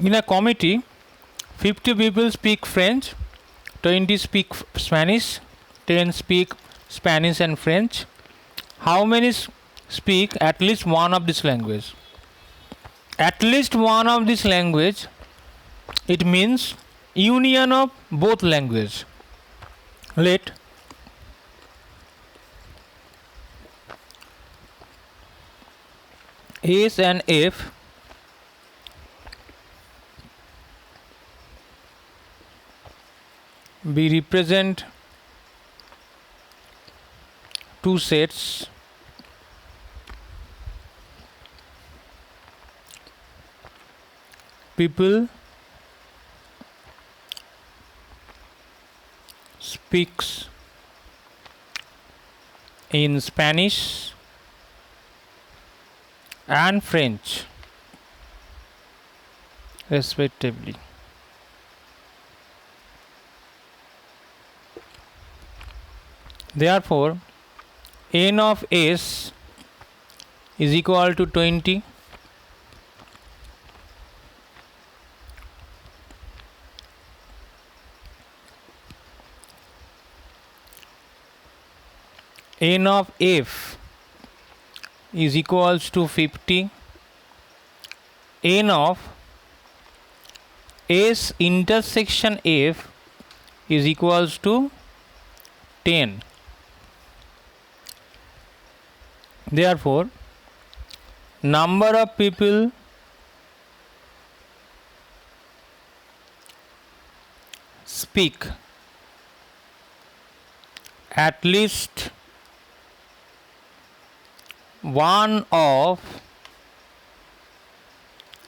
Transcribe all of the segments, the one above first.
In a committee, 50 people speak French, 20 speak Spanish, 10 speak Spanish and French. How many speak at least one of this language? At least one of this language, it means union of both language. Let S and F be represent two sets people speaks in Spanish and French respectively. Therefore, n of s is equal to 20. N of f is equals to 50. N of s intersection f is equals to 10. Therefore, number of people speak at least one of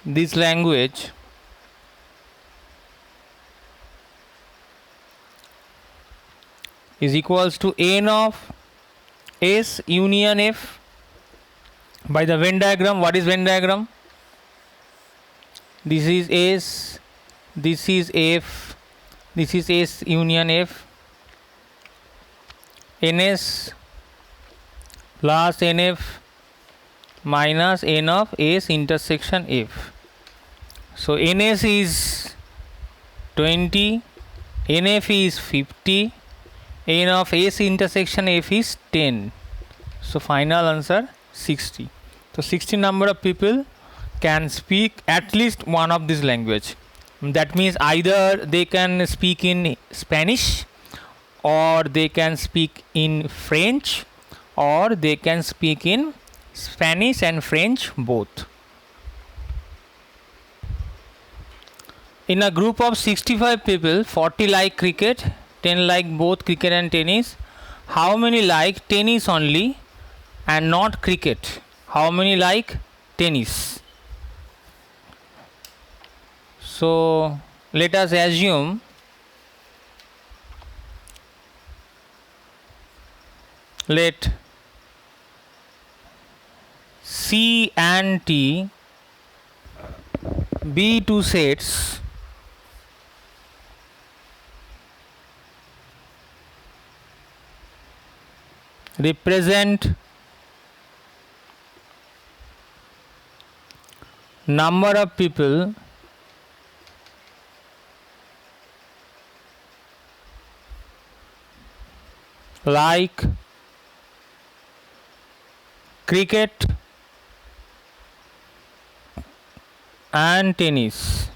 this language is equals to n of s union f. By the Venn diagram, what is Venn diagram? This is S, this is F, this is S union F. Ns plus Nf minus n of S intersection F. So Ns is 20, Nf is 50, n of S intersection F is 10. So final answer 60. So 60 number of people can speak at least one of this language. That means either they can speak in Spanish, or they can speak in French, or they can speak in Spanish and French both. In a group of 65 people, 40 like cricket, 10 like both cricket and tennis. How many like tennis only and not cricket? How many like tennis? So let us assume let C and T be two sets represent number of people like cricket and tennis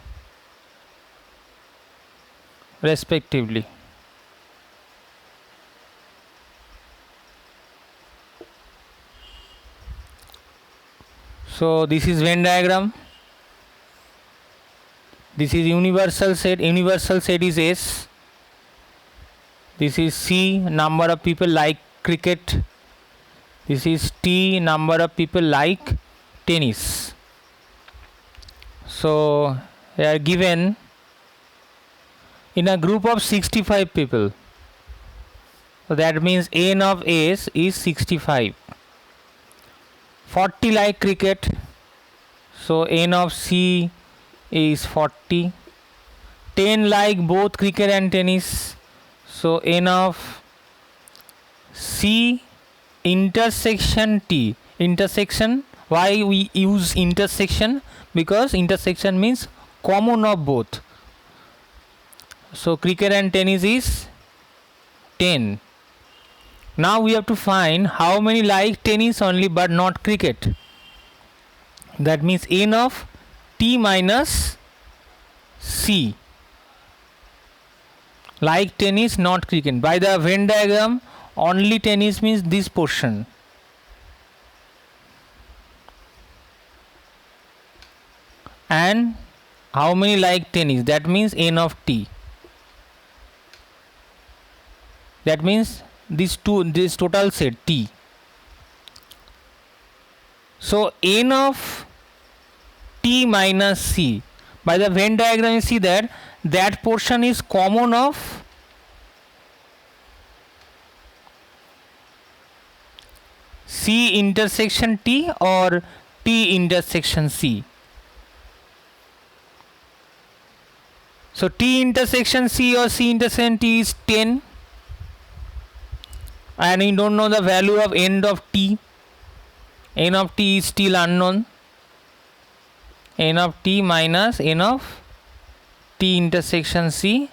respectively. So this is Venn diagram. This is universal set. Universal set is S. This is C, number of people like cricket. This is T, number of people like tennis. So they are given in a group of 65 people. So that means n of S is 65. 40 like cricket. So n of C is 40. 10 like both cricket and tennis. So n of C intersection T. Intersection, why we use intersection? Because intersection means common of both. So cricket and tennis is 10. Now we have to find how many like tennis only but not cricket. That means n of t minus c. Like tennis, not cricket. By the Venn diagram, only tennis means this portion. And how many like tennis? That means n of t. That means this total set t. So n of t minus c. By the Venn diagram, you see that portion is common of c intersection t or t intersection c. So t intersection c or c intersection t is 10, and you don't know the value of n of t. N of t is still unknown. N of t minus n of t intersection c,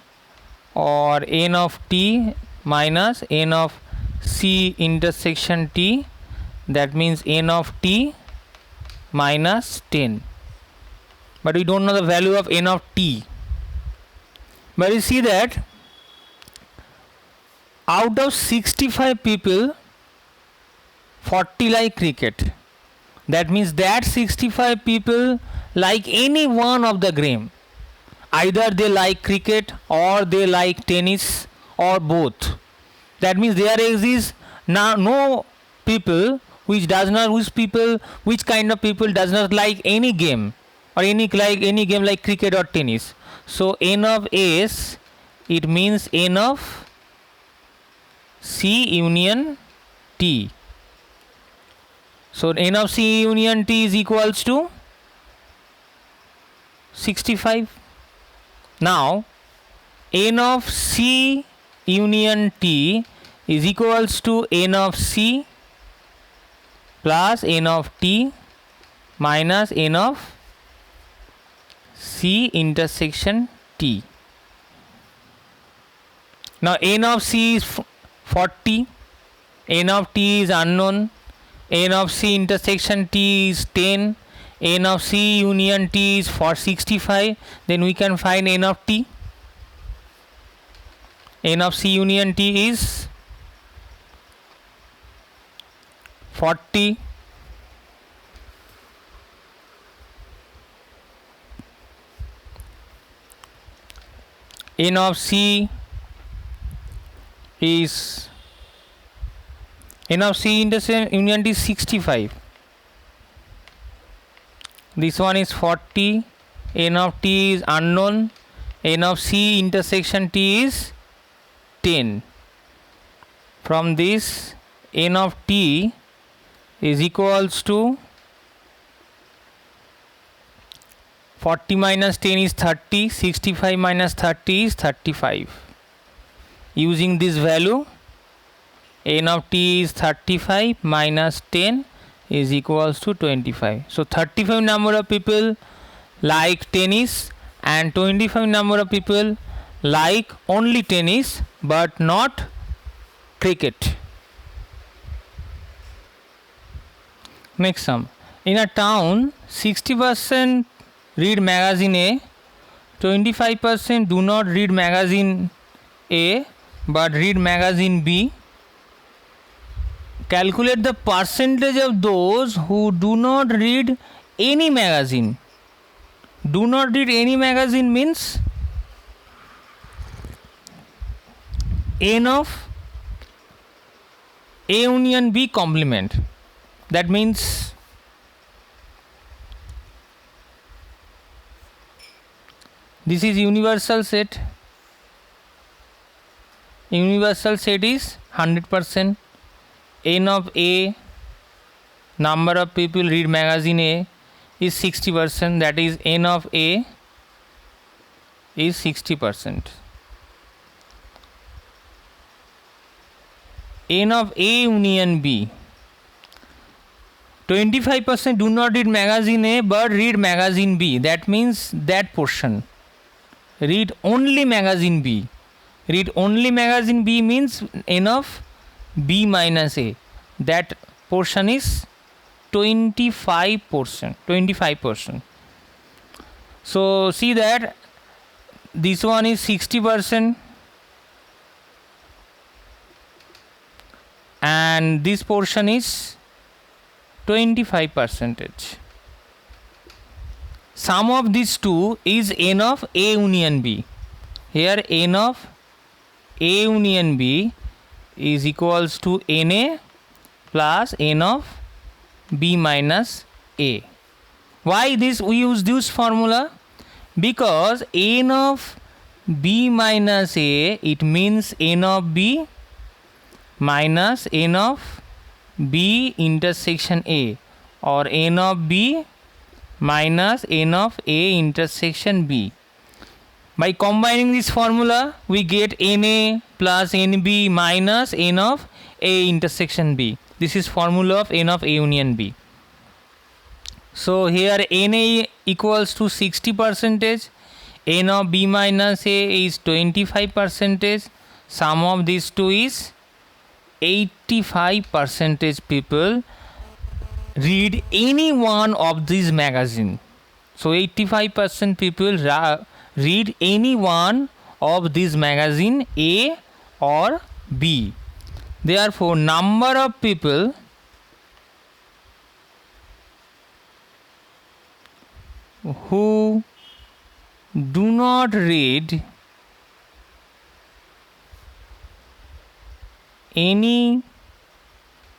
or n of t minus n of c intersection t. That means n of t minus 10. But we don't know the value of n of t. But you see that out of 65 people, 40 like cricket. That means that 65 people like any one of the game. Either they like cricket or they like tennis or both. That means there exists now no people which kind of people does not like any game or any game like cricket or tennis. So n of s, it means n of c union t. So n of c union t is equals to 65. Now n of c union t is equals to n of c plus n of t minus n of c intersection t. Now n of c is 40, n of t is unknown, n of c intersection t is 10, n of c union t is for 65. Then we can find n of t. N of c union t is 40. N of c is n of c intersection union t is 65. This one is 40. N of t is unknown. N of c intersection t is 10. From this, n of t is equals to 40 minus 10 is 30, 65 minus 30 is 35. Using this value, n of t is 35 minus 10 is equals to 25. So 35 number of people like tennis and 25 number of people like only tennis but not cricket. Next sum. In a town, 60% read magazine A, 25% do not read magazine A but read magazine B. Calculate the percentage of those who do not read any magazine. Do not read any magazine means n of A union B complement. That means this is universal set. Universal set is 100%. N of A, number of people read magazine A, is 60%. That is n of A is 60%. N of A union B, 25% do not read magazine A but read magazine B. That means that portion. Read only magazine B. Read only magazine B means N of B minus A. That portion is 25%. 25%. So see that this one is 60% and this portion is 25%. Sum of these two is N of A union B. Here N of A union B is equals to Na plus N of B minus A. Why this we use this formula? Because N of B minus A, it means N of B minus N of B intersection A, or N of B minus N of A intersection B. By combining this formula, we get Na plus Nb minus N of A intersection B. This is formula of N of A union B. So here Na equals to 60%, N of B minus A is 25%, sum of these two is 85% people read any one of these magazine. So 85% people read any one of these magazine A or B. Therefore, number of people who do not read any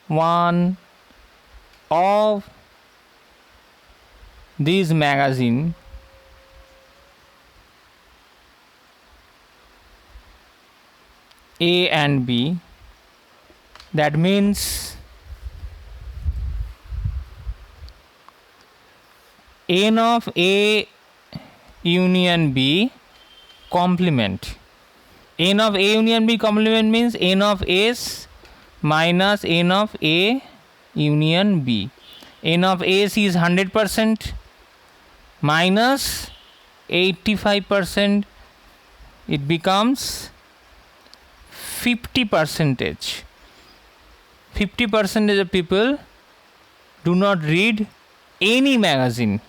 one of these magazine A and B, that means N of A union B complement. N of A union B complement means N of S minus N of A union B. N of S is 100% minus 85%, it becomes 50%. 50% of people do not read any magazine.